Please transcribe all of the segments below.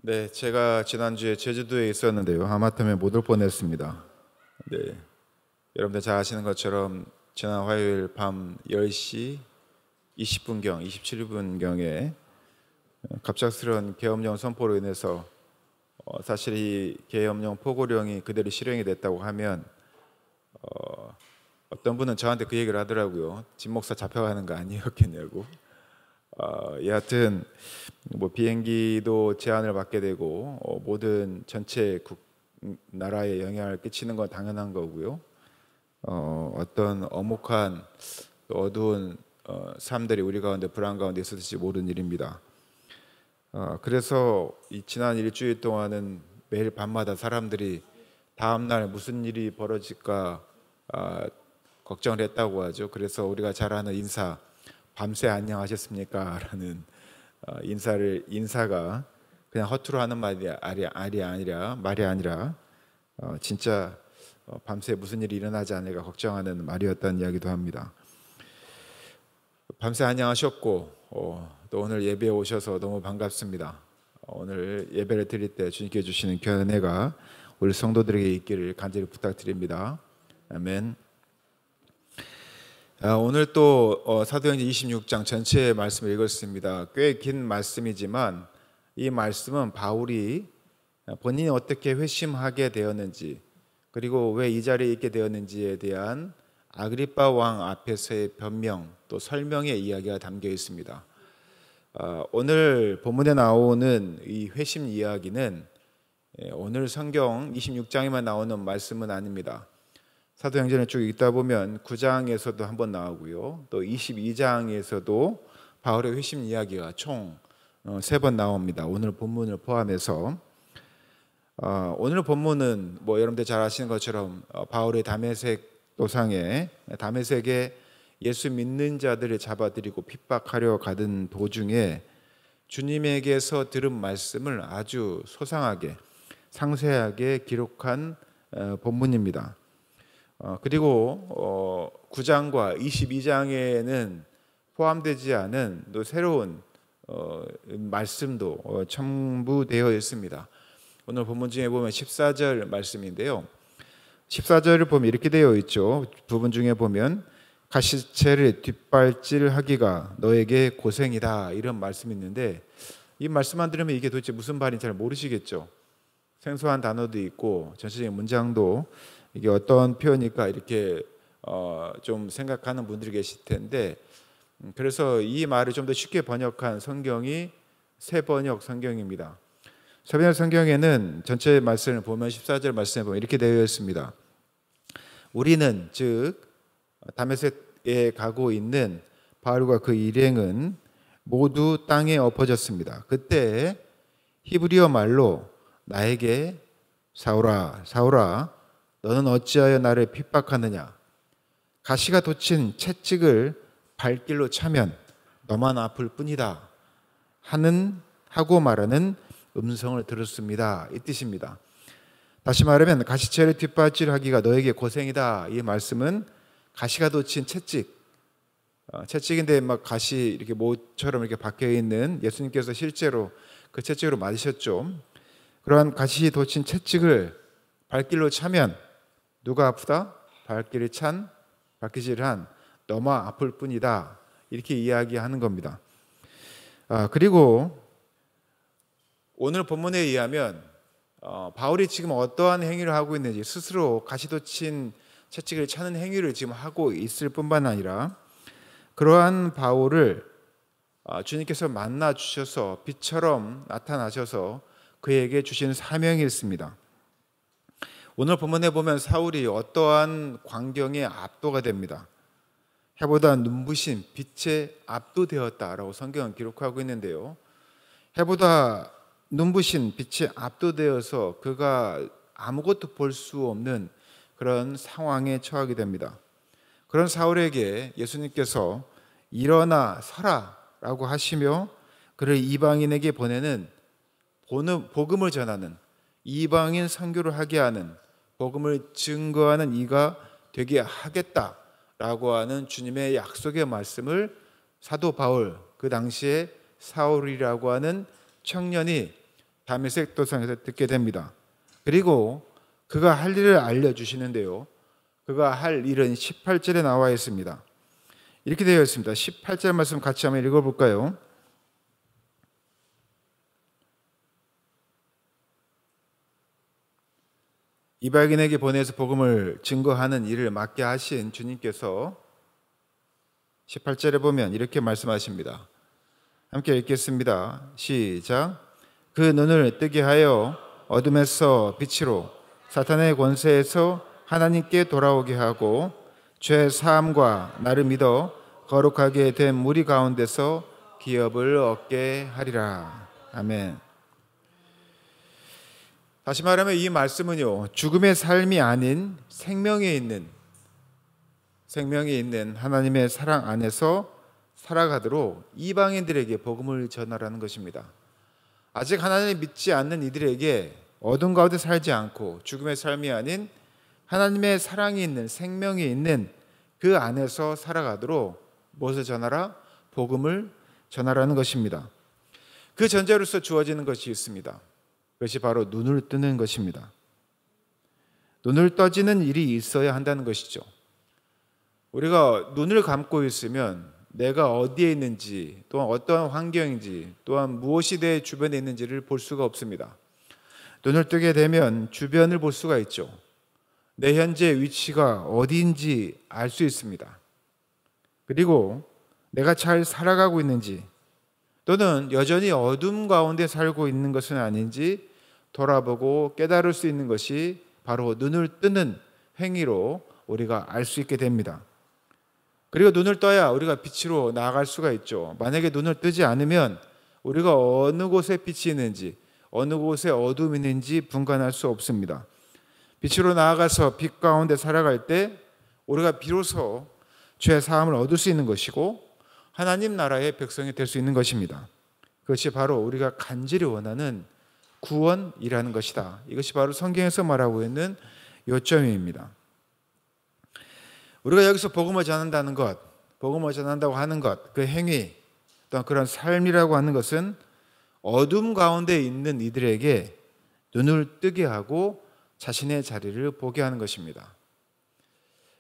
네, 제가 지난주에 제주도에 있었는데요. 하마터면 못 올 뻔했습니다. 네, 여러분들 잘 아시는 것처럼 지난 화요일 밤 10시 20분경, 27분경에 갑작스러운 계엄령 선포로 인해서 사실 이 계엄령 포고령이 그대로 실행이 됐다고 하면 어떤 분은 저한테 그 얘기를 하더라고요. 진 목사 잡혀가는 거 아니었겠냐고. 여하튼 뭐 비행기도 제한을 받게 되고 모든 전체 나라에 영향을 끼치는 건 당연한 거고요. 어떤 엄혹한 또 어두운 삶들이 우리 가운데 불안 가운데 있었을지 모르는 일입니다. 그래서 이 지난 일주일 동안은 매일 밤마다 사람들이 다음 날 무슨 일이 벌어질까 걱정을 했다고 하죠. 그래서 우리가 잘 아는 인사, 밤새 안녕하셨습니까? 라는 인사가 그냥 허투루 하는 말이 아니라 진짜 밤새 무슨 일이 일어나지 않을까 걱정하는 말이었다는 이야기도 합니다. 밤새 안녕하셨고 또 오늘 예배에 오셔서 너무 반갑습니다. 오늘 예배를 드릴 때 주님께 주시는 귀한 은혜가 우리 성도들에게 있기를 간절히 부탁드립니다. 아멘. 오늘 또 사도행전 26장 전체의 말씀을 읽었습니다. 꽤 긴 말씀이지만 이 말씀은 바울이 본인이 어떻게 회심하게 되었는지 그리고 왜 이 자리에 있게 되었는지에 대한 아그리빠 왕 앞에서의 변명 또 설명의 이야기가 담겨 있습니다. 오늘 본문에 나오는 이 회심 이야기는 오늘 성경 26장에만 나오는 말씀은 아닙니다. 사도행전을 쭉 읽다 보면 9장에서도 한번 나오고요. 또 22장에서도 바울의 회심 이야기가 총 3번 나옵니다. 오늘 본문을 포함해서 오늘 본문은 뭐 여러분들 잘 아시는 것처럼 바울의 다메섹 도상에 다메섹에 예수 믿는 자들을 잡아들이고 핍박하려 가던 도중에 주님에게서 들은 말씀을 아주 소상하게 상세하게 기록한 본문입니다. 그리고 9장과 22장에는 포함되지 않은 또 새로운 말씀도 첨부되어 있습니다. 오늘 본문 중에 보면 14절 말씀인데요. 14절을 보면 이렇게 되어 있죠. 부분 중에 보면 가시체를 뒷발질하기가 너에게 고생이다 이런 말씀이 있는데 이 말씀만 들으면 이게 도대체 무슨 말인지 잘 모르시겠죠. 생소한 단어도 있고 전체적인 문장도 이게 어떤 표현일까 이렇게 좀 생각하는 분들이 계실 텐데 그래서 이 말을 좀 더 쉽게 번역한 성경이 새번역 성경입니다. 새번역 성경에는 전체 말씀을 보면 14절 말씀에 보면 이렇게 되어 있습니다. 우리는 즉 다메섹에 가고 있는 바울과 그 일행은 모두 땅에 엎어졌습니다. 그때 히브리어 말로 나에게 사울아 사울아 너는 어찌하여 나를 핍박하느냐 가시가 돋친 채찍을 발길로 차면 너만 아플 뿐이다 하고 말하는 음성을 들었습니다. 이 뜻입니다. 다시 말하면 가시체를 뒷발질하기가 너에게 고생이다. 이 말씀은 가시가 돋친 채찍인데 막 가시 이렇게 모처럼 이렇게 박혀 있는 예수님께서 실제로 그 채찍으로 맞으셨죠. 그러한 가시 돋친 채찍을 발길로 차면 누가 아프다? 발길질한 너만 아플 뿐이다. 이렇게 이야기하는 겁니다. 그리고 오늘 본문에 의하면 바울이 지금 어떠한 행위를 하고 있는지 스스로 가시돋친 채찍을 차는 행위를 지금 하고 있을 뿐만 아니라 그러한 바울을 주님께서 만나 주셔서 빛처럼 나타나셔서 그에게 주신 사명이 있습니다. 오늘 본문에 보면 사울이 어떠한 광경에 압도가 됩니다. 해보다 눈부신 빛에 압도되었다라고 성경은 기록하고 있는데요. 해보다 눈부신 빛에 압도되어서 그가 아무것도 볼 수 없는 그런 상황에 처하게 됩니다. 그런 사울에게 예수님께서 일어나 서라라고 하시며 그를 이방인에게 보내는 복음을 전하는 이방인 선교를 하게 하는 복음을 증거하는 이가 되게 하겠다라고 하는 주님의 약속의 말씀을 사도 바울 그 당시에 사울이라고 하는 청년이 다메섹 도상에서 듣게 됩니다. 그리고 그가 할 일을 알려주시는데요. 그가 할 일은 18절에 나와 있습니다. 이렇게 되어 있습니다. 18절 말씀 같이 한번 읽어볼까요? 이방인에게 보내서 복음을 증거하는 일을 맡게 하신 주님께서 18절에 보면 이렇게 말씀하십니다. 함께 읽겠습니다. 시작. 그 눈을 뜨게 하여 어둠에서 빛으로 사탄의 권세에서 하나님께 돌아오게 하고 죄 사함과 나를 믿어 거룩하게 된 무리 가운데서 기업을 얻게 하리라. 아멘. 다시 말하면 이 말씀은요, 죽음의 삶이 아닌 생명에 있는 하나님의 사랑 안에서 살아가도록 이방인들에게 복음을 전하라는 것입니다. 아직 하나님을 믿지 않는 이들에게 어둠 가운데 살지 않고 죽음의 삶이 아닌 하나님의 사랑이 있는 생명이 있는 그 안에서 살아가도록 무엇을 전하라? 복음을 전하라는 것입니다. 그 전제로서 주어지는 것이 있습니다. 그것이 바로 눈을 뜨는 것입니다. 눈을 떠지는 일이 있어야 한다는 것이죠. 우리가 눈을 감고 있으면 내가 어디에 있는지, 또한 어떠한 환경인지, 또한 무엇이 내 주변에 있는지를 볼 수가 없습니다. 눈을 뜨게 되면 주변을 볼 수가 있죠. 내 현재 위치가 어디인지 알 수 있습니다. 그리고 내가 잘 살아가고 있는지, 또는 여전히 어둠 가운데 살고 있는 것은 아닌지 돌아보고 깨달을 수 있는 것이 바로 눈을 뜨는 행위로 우리가 알 수 있게 됩니다. 그리고 눈을 떠야 우리가 빛으로 나아갈 수가 있죠. 만약에 눈을 뜨지 않으면 우리가 어느 곳에 빛이 있는지, 어느 곳에 어둠이 있는지 분간할 수 없습니다. 빛으로 나아가서 빛 가운데 살아갈 때 우리가 비로소 죄 사함을 얻을 수 있는 것이고 하나님 나라의 백성이 될 수 있는 것입니다. 그것이 바로 우리가 간절히 원하는 구원이라는 것이다. 이것이 바로 성경에서 말하고 있는 요점입니다. 우리가 여기서 복음을 전한다는 것, 복음을 전한다고 하는 것, 그 행위, 또한 그런 삶이라고 하는 것은 어둠 가운데 있는 이들에게 눈을 뜨게 하고 자신의 자리를 보게 하는 것입니다.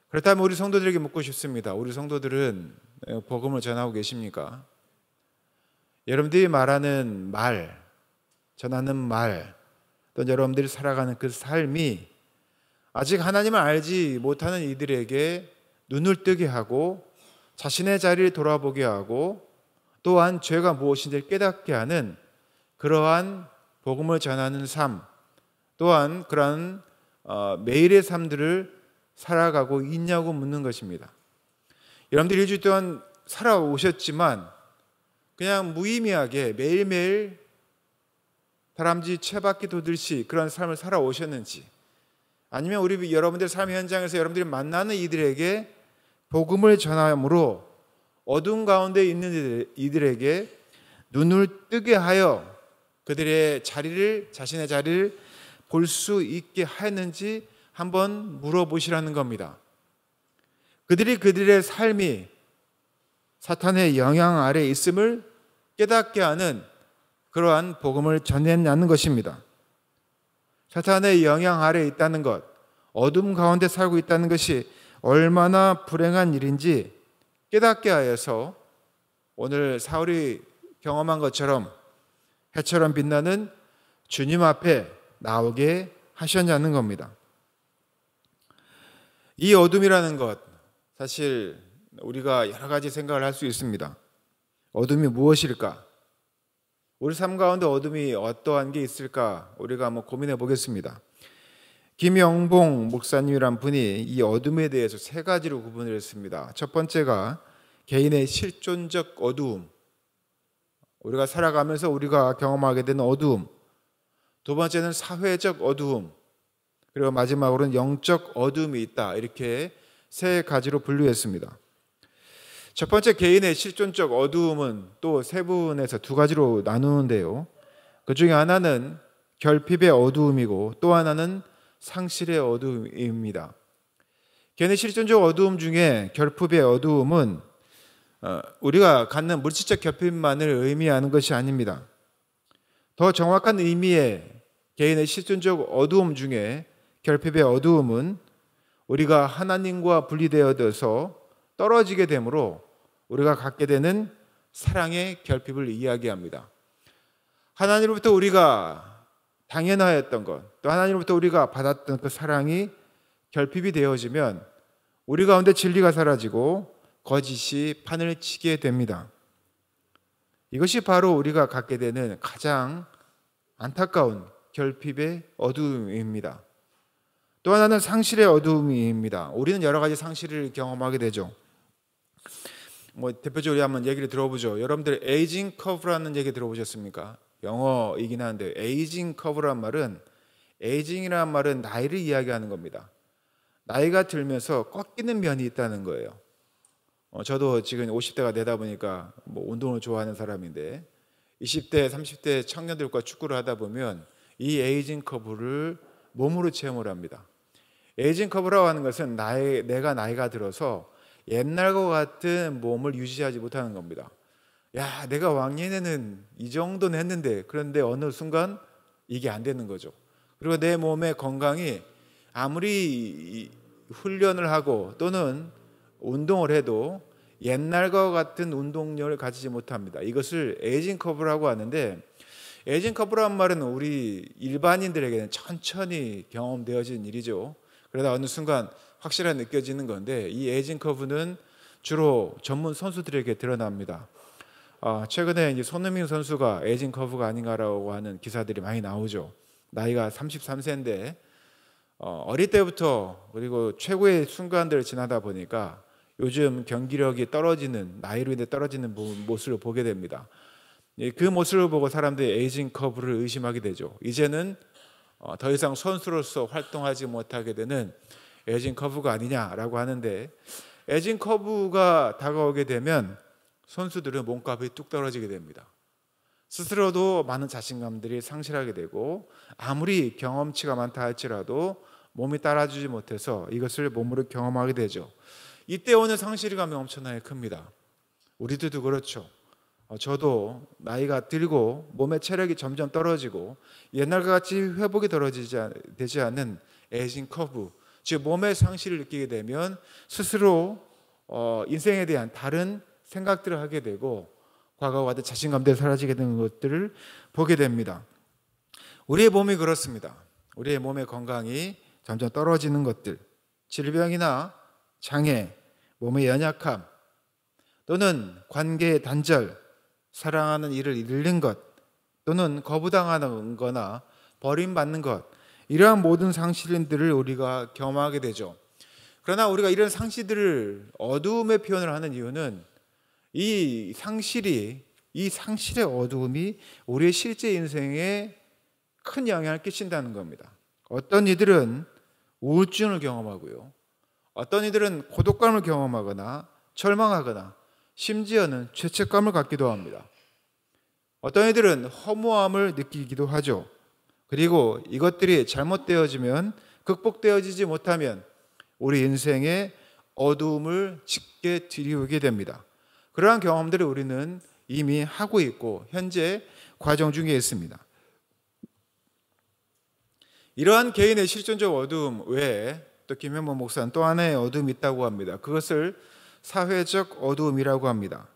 그렇다면 우리 성도들에게 묻고 싶습니다. 우리 성도들은 복음을 전하고 계십니까? 여러분들이 말하는 말, 전하는 말, 또 여러분들이 살아가는 그 삶이 아직 하나님을 알지 못하는 이들에게 눈을 뜨게 하고 자신의 자리를 돌아보게 하고 또한 죄가 무엇인지를 깨닫게 하는 그러한 복음을 전하는 삶, 또한 그러한 매일의 삶들을 살아가고 있냐고 묻는 것입니다. 여러분들이 일주일 동안 살아오셨지만 그냥 무의미하게 매일매일 다람쥐 채바퀴 돌듯이 그런 삶을 살아오셨는지, 아니면 우리 여러분들 삶 현장에서 여러분들이 만나는 이들에게 복음을 전함으로 어둠 가운데 있는 이들에게 눈을 뜨게 하여 그들의 자리를, 자신의 자리를 볼 수 있게 하였는지 한번 물어보시라는 겁니다. 그들이 그들의 삶이 사탄의 영향 아래 있음을 깨닫게 하는 그러한 복음을 전했냐는 것입니다. 사탄의 영향 아래 있다는 것, 어둠 가운데 살고 있다는 것이 얼마나 불행한 일인지 깨닫게 하여서 오늘 사울이 경험한 것처럼 해처럼 빛나는 주님 앞에 나오게 하셨냐는 겁니다. 이 어둠이라는 것, 사실 우리가 여러 가지 생각을 할 수 있습니다. 어둠이 무엇일까? 우리 삶 가운데 어둠이 어떠한 게 있을까? 우리가 한번 고민해 보겠습니다. 김영봉 목사님이란 분이 이 어둠에 대해서 세 가지로 구분을 했습니다. 첫 번째가 개인의 실존적 어두움, 우리가 살아가면서 우리가 경험하게 되는 어두움. 두 번째는 사회적 어두움, 그리고 마지막으로는 영적 어둠이 있다. 이렇게 세 가지로 분류했습니다. 첫 번째 개인의 실존적 어두움은 또 세 부분에서 두 가지로 나누는데요. 그 중에 하나는 결핍의 어두움이고 또 하나는 상실의 어두움입니다. 개인의 실존적 어두움 중에 결핍의 어두움은 우리가 갖는 물질적 결핍만을 의미하는 것이 아닙니다. 더 정확한 의미의 개인의 실존적 어두움 중에 결핍의 어두움은 우리가 하나님과 분리되어서 떨어지게 되므로 우리가 갖게 되는 사랑의 결핍을 이야기합니다. 하나님으로부터 우리가 당연하였던 것, 또 하나님으로부터 우리가 받았던 그 사랑이 결핍이 되어지면 우리 가운데 진리가 사라지고 거짓이 판을 치게 됩니다. 이것이 바로 우리가 갖게 되는 가장 안타까운 결핍의 어두움입니다. 또 하나는 상실의 어두움입니다. 우리는 여러 가지 상실을 경험하게 되죠. 대표적으로 한번 얘기를 들어보죠. 여러분들 에이징 커브라는 얘기 들어보셨습니까? 영어이긴 한데 에이징 커브란 말은, 에이징이라는 말은 나이를 이야기하는 겁니다. 나이가 들면서 꺾이는 면이 있다는 거예요. 저도 지금 50대가 되다 보니까 운동을 좋아하는 사람인데 20대, 30대 청년들과 축구를 하다 보면 이 에이징 커브를 몸으로 체험을 합니다. 에이징 커브라고 하는 것은 내가 나이가 들어서 옛날과 같은 몸을 유지하지 못하는 겁니다. 야, 내가 왕년에는 이 정도는 했는데, 그런데 어느 순간 이게 안 되는 거죠. 그리고 내 몸의 건강이 아무리 훈련을 하고 또는 운동을 해도 옛날과 같은 운동력을 가지지 못합니다. 이것을 에이징 커브라고 하는데, 에이징 커브라는 말은 우리 일반인들에게는 천천히 경험되어진 일이죠. 그러다 어느 순간 확실하게 느껴지는 건데, 이 에이징 커브는 주로 전문 선수들에게 드러납니다. 최근에 이제 손흥민 선수가 에이징 커브가 아닌가라고 하는 기사들이 많이 나오죠. 나이가 33세인데 어릴 때부터 그리고 최고의 순간들을 지나다 보니까 요즘 경기력이 떨어지는, 나이로 인해 떨어지는 모습을 보게 됩니다. 그 모습을 보고 사람들이 에이징 커브를 의심하게 되죠. 이제는 더 이상 선수로서 활동하지 못하게 되는 에이징 커브가 아니냐라고 하는데, 에이징 커브가 다가오게 되면 선수들은 몸값이 뚝 떨어지게 됩니다. 스스로도 많은 자신감들이 상실하게 되고 아무리 경험치가 많다 할지라도 몸이 따라주지 못해서 이것을 몸으로 경험하게 되죠. 이때 오는 상실감이 엄청나게 큽니다. 우리들도 그렇죠. 저도 나이가 들고 몸의 체력이 점점 떨어지고 옛날과 같이 회복이 되지 않는 에이징 커브, 즉 몸의 상실을 느끼게 되면 스스로 인생에 대한 다른 생각들을 하게 되고 과거와 같은 자신감들이 사라지게 되는 것들을 보게 됩니다. 우리의 몸이 그렇습니다. 우리의 몸의 건강이 점점 떨어지는 것들, 질병이나 장애, 몸의 연약함, 또는 관계의 단절, 사랑하는 이를 잃는 것, 또는 거부당하는 거나 버림받는 것, 이러한 모든 상실들을 우리가 경험하게 되죠. 그러나 우리가 이런 상실들을 어두움의 표현을 하는 이유는 이 상실의 어두움이 우리의 실제 인생에 큰 영향을 끼친다는 겁니다. 어떤 이들은 우울증을 경험하고요, 어떤 이들은 고독감을 경험하거나 절망하거나 심지어는 죄책감을 갖기도 합니다. 어떤 이들은 허무함을 느끼기도 하죠. 그리고 이것들이 잘못되어지면, 극복되어지지 못하면 우리 인생의 어두움을 짙게 들이우게 됩니다. 그러한 경험들을 우리는 이미 하고 있고 현재 과정 중에 있습니다. 이러한 개인의 실존적 어두움 외에 또 김현모 목사는 또 하나의 어두움이 있다고 합니다. 그것을 사회적 어두움이라고 합니다.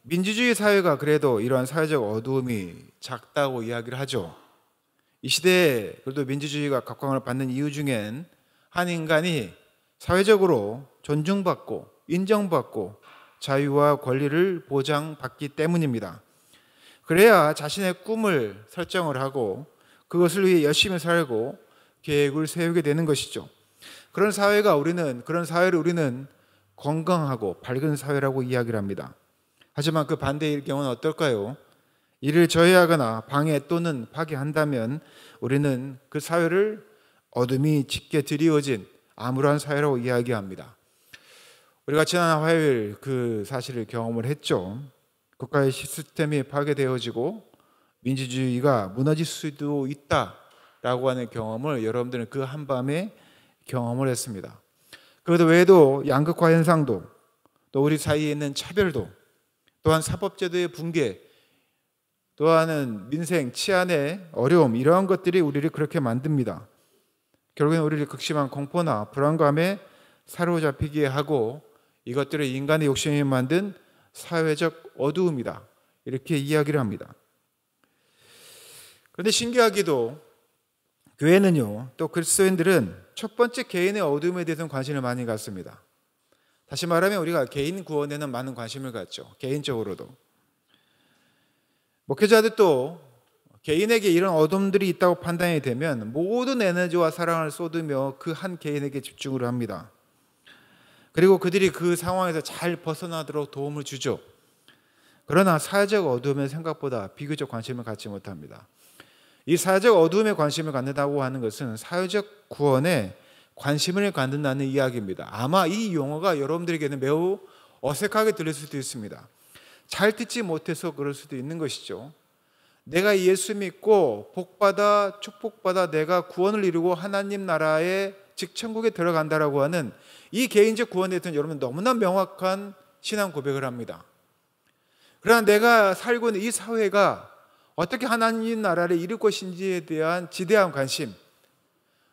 민주주의 사회가 그래도 이러한 사회적 어두움이 작다고 이야기를 하죠. 이 시대에 그래도 민주주의가 각광을 받는 이유 중엔 한 인간이 사회적으로 존중받고 인정받고 자유와 권리를 보장받기 때문입니다. 그래야 자신의 꿈을 설정을 하고 그것을 위해 열심히 살고 계획을 세우게 되는 것이죠. 그런 사회를 우리는 건강하고 밝은 사회라고 이야기를 합니다. 하지만 그 반대일 경우는 어떨까요? 이를 저해하거나 방해 또는 파괴한다면 우리는 그 사회를 어둠이 짙게 드리워진 암울한 사회라고 이야기합니다. 우리가 지난 화요일 그 사실을 경험을 했죠. 국가의 시스템이 파괴되어지고 민주주의가 무너질 수도 있다라고 하는 경험을 여러분들은 그 한밤에 경험을 했습니다. 그 외에도 양극화 현상도, 또 우리 사이에 있는 차별도, 또한 사법제도의 붕괴, 또한은 민생, 치안의 어려움, 이러한 것들이 우리를 그렇게 만듭니다. 결국엔 우리를 극심한 공포나 불안감에 사로잡히게 하고 이것들을 인간의 욕심이 만든 사회적 어두움이다, 이렇게 이야기를 합니다. 그런데 신기하게도 교회는요, 또 그리스도인들은 첫 번째 개인의 어둠에 대해서는 관심을 많이 갖습니다. 다시 말하면 우리가 개인 구원에는 많은 관심을 갖죠. 개인적으로도. 목회자들도 개인에게 이런 어둠들이 있다고 판단이 되면 모든 에너지와 사랑을 쏟으며 그 한 개인에게 집중을 합니다. 그리고 그들이 그 상황에서 잘 벗어나도록 도움을 주죠. 그러나 사회적 어둠에 생각보다 비교적 관심을 갖지 못합니다. 이 사회적 어둠에 관심을 갖는다고 하는 것은 사회적 구원에 관심을 갖는다는 이야기입니다. 아마 이 용어가 여러분들에게는 매우 어색하게 들릴 수도 있습니다. 잘 듣지 못해서 그럴 수도 있는 것이죠. 내가 예수 믿고 복받아 축복받아 내가 구원을 이루고 하나님 나라의 즉 천국에 들어간다라고 하는 이 개인적 구원에 대해서는 여러분 너무나 명확한 신앙 고백을 합니다. 그러나 내가 살고 있는 이 사회가 어떻게 하나님 나라를 이룰 것인지에 대한 지대한 관심,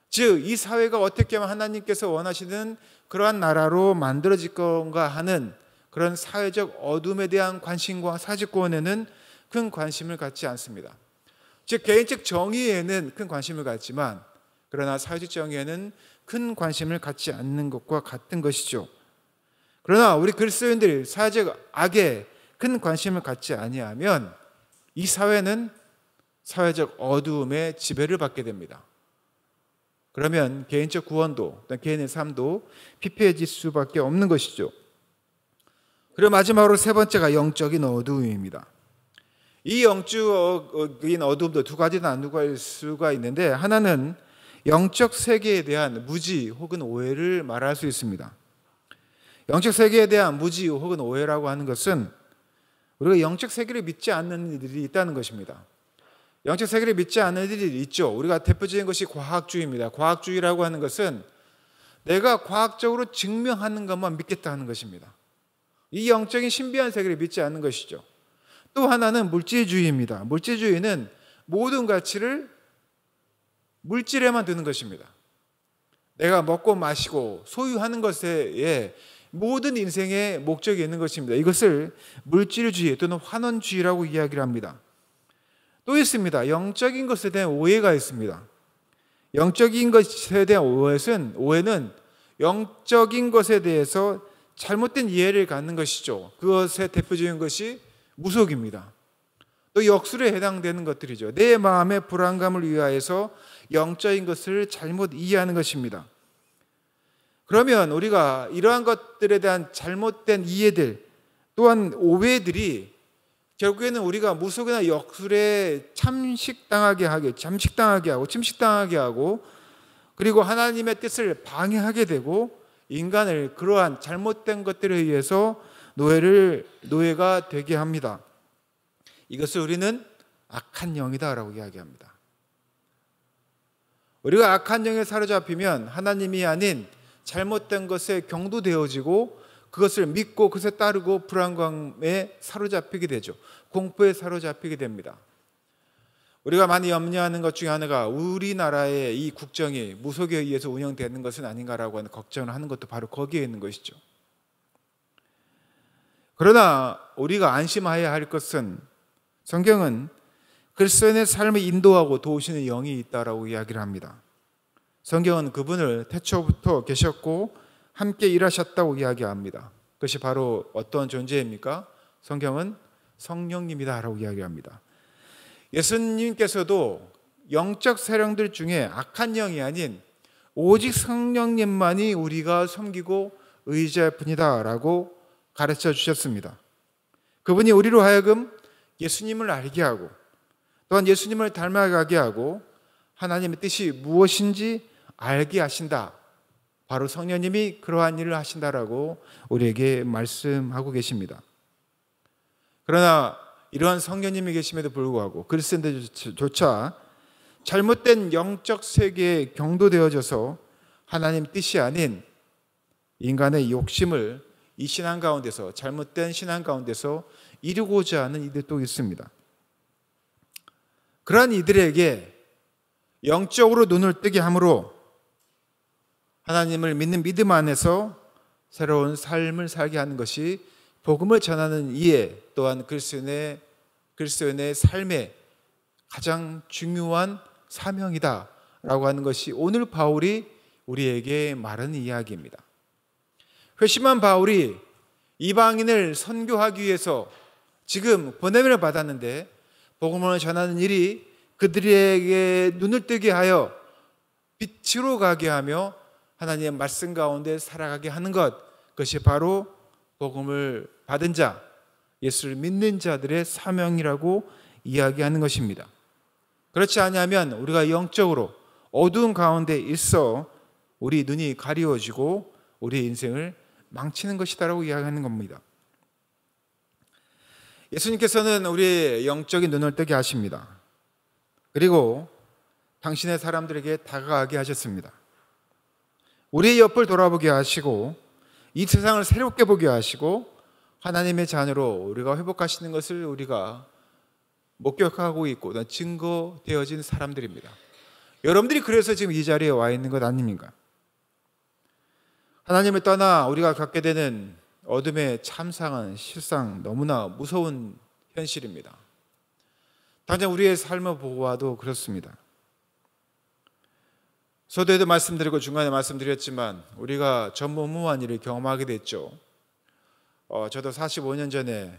즉 이 사회가 어떻게 하면 하나님께서 원하시는 그러한 나라로 만들어질 건가 하는 그런 사회적 어둠에 대한 관심과 사회적 구원에는 큰 관심을 갖지 않습니다. 즉 개인적 정의에는 큰 관심을 갖지만 그러나 사회적 정의에는 큰 관심을 갖지 않는 것과 같은 것이죠. 그러나 우리 그리스도인들이 사회적 악에 큰 관심을 갖지 아니하면 이 사회는 사회적 어두움의 지배를 받게 됩니다. 그러면 개인적 구원도, 개인의 삶도 피폐해질 수밖에 없는 것이죠. 그리고 마지막으로 세 번째가 영적인 어두움입니다. 이 영적인 어두움도 두 가지 나누어갈 수가 있는데 하나는 영적 세계에 대한 무지 혹은 오해를 말할 수 있습니다. 영적 세계에 대한 무지 혹은 오해라고 하는 것은 우리가 영적 세계를 믿지 않는 이들이 있다는 것입니다. 영적 세계를 믿지 않는 이들이 있죠. 우리가 대표적인 것이 과학주의입니다. 과학주의라고 하는 것은 내가 과학적으로 증명하는 것만 믿겠다는 것입니다. 이 영적인 신비한 세계를 믿지 않는 것이죠. 또 하나는 물질주의입니다. 물질주의는 모든 가치를 물질에만 두는 것입니다. 내가 먹고 마시고 소유하는 것에 모든 인생의 목적이 있는 것입니다. 이것을 물질주의 또는 환원주의라고 이야기를 합니다. 또 있습니다. 영적인 것에 대한 오해가 있습니다. 영적인 것에 대한 오해는 영적인 것에 대해서 잘못된 이해를 갖는 것이죠. 그것의 대표적인 것이 무속입니다. 또 역술에 해당되는 것들이죠. 내 마음의 불안감을 위하여서 영적인 것을 잘못 이해하는 것입니다. 그러면 우리가 이러한 것들에 대한 잘못된 이해들 또한 오해들이 결국에는 우리가 무속이나 역술에 잠식당하게 하고 침식당하게 하고 그리고 하나님의 뜻을 방해하게 되고 인간을 그러한 잘못된 것들에 의해서 노예가 되게 합니다. 이것을 우리는 악한 영이다라고 이야기합니다. 우리가 악한 영에 사로잡히면 하나님이 아닌 잘못된 것에 경도되어지고 그것을 믿고 그것에 따르고 불안감에 사로잡히게 되죠. 공포에 사로잡히게 됩니다. 우리가 많이 염려하는 것 중에 하나가 우리나라의 이 국정이 무속에 의해서 운영되는 것은 아닌가라고 하는 걱정을 하는 것도 바로 거기에 있는 것이죠. 그러나 우리가 안심해야 할 것은 성경은 그리스도인의 삶을 인도하고 도우시는 영이 있다라고 이야기를 합니다. 성경은 그분을 태초부터 계셨고 함께 일하셨다고 이야기합니다. 그것이 바로 어떤 존재입니까? 성경은 성령님이다라고 이야기합니다. 예수님께서도 영적 세력들 중에 악한 영이 아닌 오직 성령님만이 우리가 섬기고 의지할 뿐이다라고 가르쳐 주셨습니다. 그분이 우리로 하여금 예수님을 알게 하고 또한 예수님을 닮아가게 하고 하나님의 뜻이 무엇인지 알게 하신다. 바로 성령님이 그러한 일을 하신다라고 우리에게 말씀하고 계십니다. 그러나 이러한 성령님이 계심에도 불구하고 그리스도인들조차 잘못된 영적 세계에 경도되어져서 하나님 뜻이 아닌 인간의 욕심을 이 신앙 가운데서 잘못된 신앙 가운데서 이루고자 하는 이들도 있습니다. 그러한 이들에게 영적으로 눈을 뜨게 함으로 하나님을 믿는 믿음 안에서 새로운 삶을 살게 하는 것이 복음을 전하는 이에 또한 그리스도인의 삶의 가장 중요한 사명이다라고 하는 것이 오늘 바울이 우리에게 말하는 이야기입니다. 회심한 바울이 이방인을 선교하기 위해서 지금 보냄을 받았는데 복음을 전하는 일이 그들에게 눈을 뜨게 하여 빛으로 가게 하며 하나님의 말씀 가운데 살아가게 하는 것, 그것이 바로 복음을 받은 자, 예수를 믿는 자들의 사명이라고 이야기하는 것입니다. 그렇지 않으면 우리가 영적으로 어두운 가운데 있어 우리 눈이 가리워지고 우리의 인생을 망치는 것이다라고 이야기하는 겁니다. 예수님께서는 우리의 영적인 눈을 뜨게 하십니다. 그리고 당신의 사람들에게 다가가게 하셨습니다. 우리의 옆을 돌아보게 하시고 이 세상을 새롭게 보게 하시고 하나님의 자녀로 우리가 회복하시는 것을 우리가 목격하고 있고 증거되어진 사람들입니다. 여러분들이 그래서 지금 이 자리에 와 있는 것 아닙니까? 하나님을 떠나 우리가 갖게 되는 어둠의 참상은 실상 너무나 무서운 현실입니다. 당장 우리의 삶을 보아도 그렇습니다. 서두에도 말씀드리고 중간에 말씀드렸지만 우리가 전무후무한 일을 경험하게 됐죠. 저도 45년 전에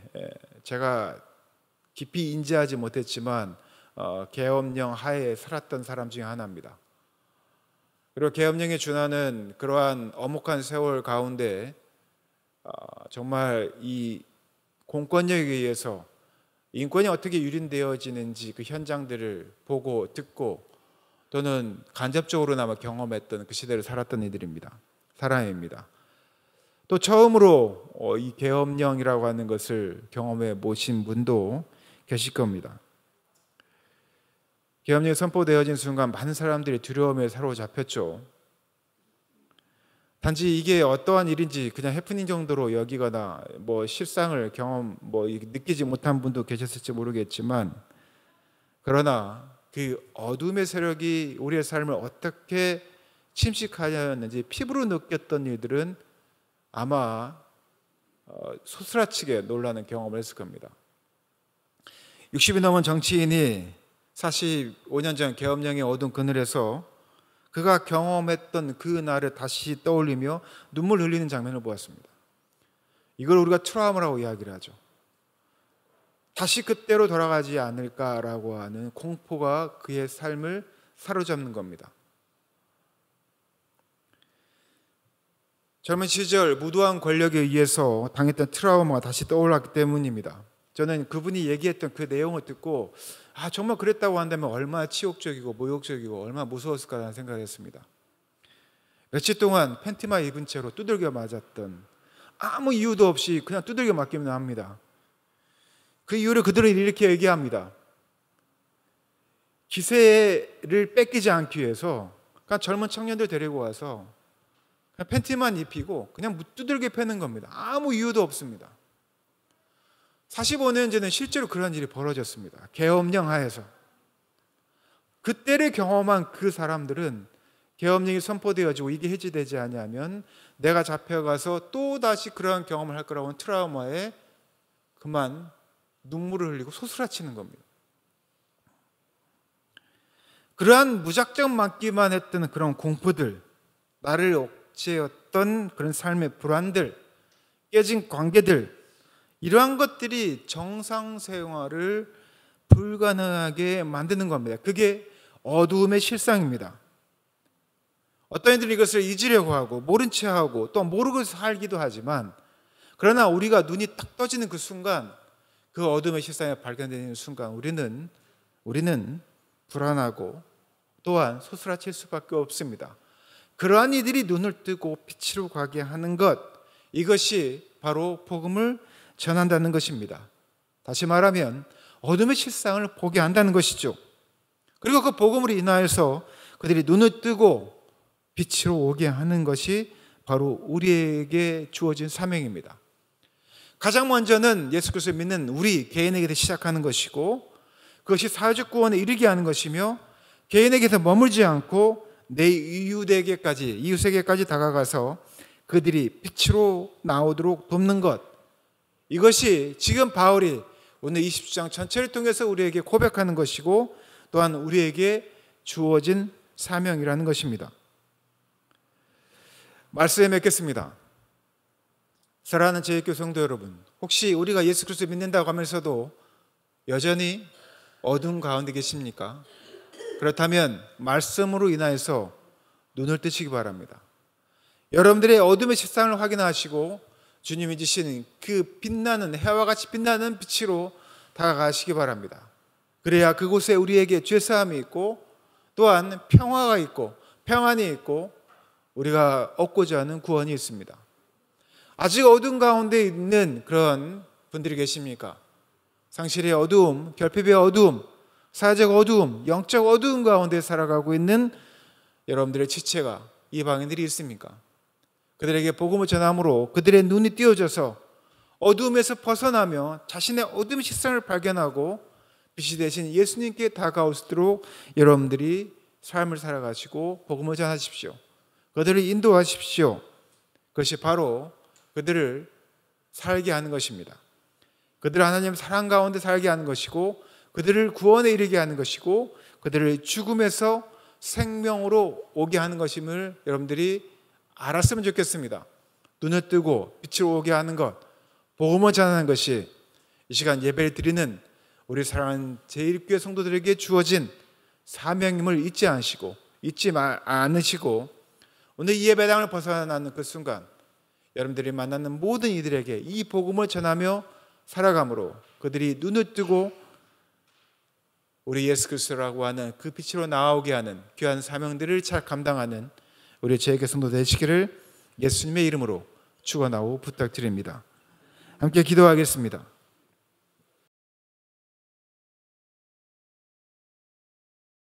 제가 깊이 인지하지 못했지만 계엄령 하에 살았던 사람 중에 하나입니다. 그리고 계엄령에 준하는 그러한 엄혹한 세월 가운데 정말 이 공권력에 의해서 인권이 어떻게 유린되어지는지 그 현장들을 보고 듣고 또는 간접적으로나마 경험했던 그 시대를 살았던 사람입니다. 또 처음으로 이 계엄령이라고 하는 것을 경험해 보신 분도 계실 겁니다. 계엄령이 선포되어진 순간 많은 사람들이 두려움에 사로잡혔죠. 단지 이게 어떠한 일인지 그냥 해프닝 정도로 여기거나 실상을 느끼지 못한 분도 계셨을지 모르겠지만, 그러나 그 어둠의 세력이 우리의 삶을 어떻게 침식하였는지 피부로 느꼈던 이들은 아마 소스라치게 놀라는 경험을 했을 겁니다. 60이 넘은 정치인이 45년 전 계엄령의 어두운 그늘에서 그가 경험했던 그 날을 다시 떠올리며 눈물 흘리는 장면을 보았습니다. 이걸 우리가 트라우마라고 이야기를 하죠. 다시 그때로 돌아가지 않을까라고 하는 공포가 그의 삶을 사로잡는 겁니다. 젊은 시절 무도한 권력에 의해서 당했던 트라우마가 다시 떠올랐기 때문입니다. 저는 그분이 얘기했던 그 내용을 듣고 정말 그랬다고 한다면 얼마나 치욕적이고 모욕적이고 얼마나 무서웠을까라는 생각을 했습니다. 며칠 동안 팬티만 입은 채로 두들겨 맞았던, 아무 이유도 없이 그냥 두들겨 맞기만 합니다. 그 이유를 그들은 이렇게 얘기합니다. 기세를 뺏기지 않기 위해서 그냥 젊은 청년들 데리고 와서 그냥 팬티만 입히고 그냥 두들겨 패는 겁니다. 아무 이유도 없습니다. 45년 전에 실제로 그런 일이 벌어졌습니다. 계엄령 하에서. 그때를 경험한 그 사람들은 계엄령이 선포되어지고 이게 해지되지 않으면 내가 잡혀가서 또다시 그러한 경험을 할 거라고 하는 트라우마에 그만 눈물을 흘리고 소스라치는 겁니다. 그러한 무작정 맞기만 했던 그런 공포들, 나를 억제했던 그런 삶의 불안들, 깨진 관계들, 이러한 것들이 정상 생활을 불가능하게 만드는 겁니다. 그게 어두움의 실상입니다. 어떤 이들은 이것을 잊으려고 하고 모른 채 하고 또 모르고 살기도 하지만, 그러나 우리가 눈이 딱 떠지는 그 순간, 그 어둠의 실상이 발견되는 순간 우리는 불안하고 또한 소스라칠 수밖에 없습니다. 그러한 이들이 눈을 뜨고 빛으로 가게 하는 것, 이것이 바로 복음을 전한다는 것입니다. 다시 말하면 어둠의 실상을 보게 한다는 것이죠. 그리고 그 복음으로 인하여서 그들이 눈을 뜨고 빛으로 오게 하는 것이 바로 우리에게 주어진 사명입니다. 가장 먼저는 예수 그리스도를 믿는 우리 개인에게 시작하는 것이고, 그것이 사회적 구원에 이르게 하는 것이며 개인에게서 머물지 않고 내 이웃에게까지 다가가서 그들이 빛으로 나오도록 돕는 것, 이것이 지금 바울이 오늘 20장 전체를 통해서 우리에게 고백하는 것이고 또한 우리에게 주어진 사명이라는 것입니다. 말씀에 맺겠습니다. 사랑하는 제1교 성도 여러분, 혹시 우리가 예수 그리스도 믿는다고 하면서도 여전히 어둠 가운데 계십니까? 그렇다면 말씀으로 인하여서 눈을 뜨시기 바랍니다. 여러분들의 어둠의 실상을 확인하시고 주님이 주시는 그 빛나는, 해와 같이 빛나는 빛으로 다가가시기 바랍니다. 그래야 그곳에 우리에게 죄사함이 있고 또한 평화가 있고 평안이 있고 우리가 얻고자 하는 구원이 있습니다. 아직 어둠 가운데 있는 그런 분들이 계십니까? 상실의 어두움, 결핍의 어두움, 사회적 어두움, 영적 어두움 가운데 살아가고 있는 여러분들의 지체가, 이방인들이 있습니까? 그들에게 복음을 전함으로 그들의 눈이 띄어져서 어두움에서 벗어나며 자신의 어둠의 실상을 발견하고 빛이 되신 예수님께 다가올 수 있도록 여러분들이 삶을 살아가시고 복음을 전하십시오. 그들을 인도하십시오. 그것이 바로 그들을 살게 하는 것입니다. 그들을 하나님의 사랑 가운데 살게 하는 것이고 그들을 구원에 이르게 하는 것이고 그들을 죽음에서 생명으로 오게 하는 것임을 여러분들이 알았으면 좋겠습니다. 눈을 뜨고 빛으로 오게 하는 것, 복음을 전하는 것이 이 시간 예배를 드리는 우리 사랑하는 제1교회 성도들에게 주어진 사명임을 잊지 않으시고 오늘 이 예배당을 벗어나는 그 순간 여러분들이 만나는 모든 이들에게 이 복음을 전하며 살아감으로 그들이 눈을 뜨고 우리 예수 그리스도라고 하는 그 빛으로 나오게 하는 귀한 사명들을 잘 감당하는 우리 제1교회 성도 되시기를 예수님의 이름으로 축원하고 부탁드립니다. 함께 기도하겠습니다.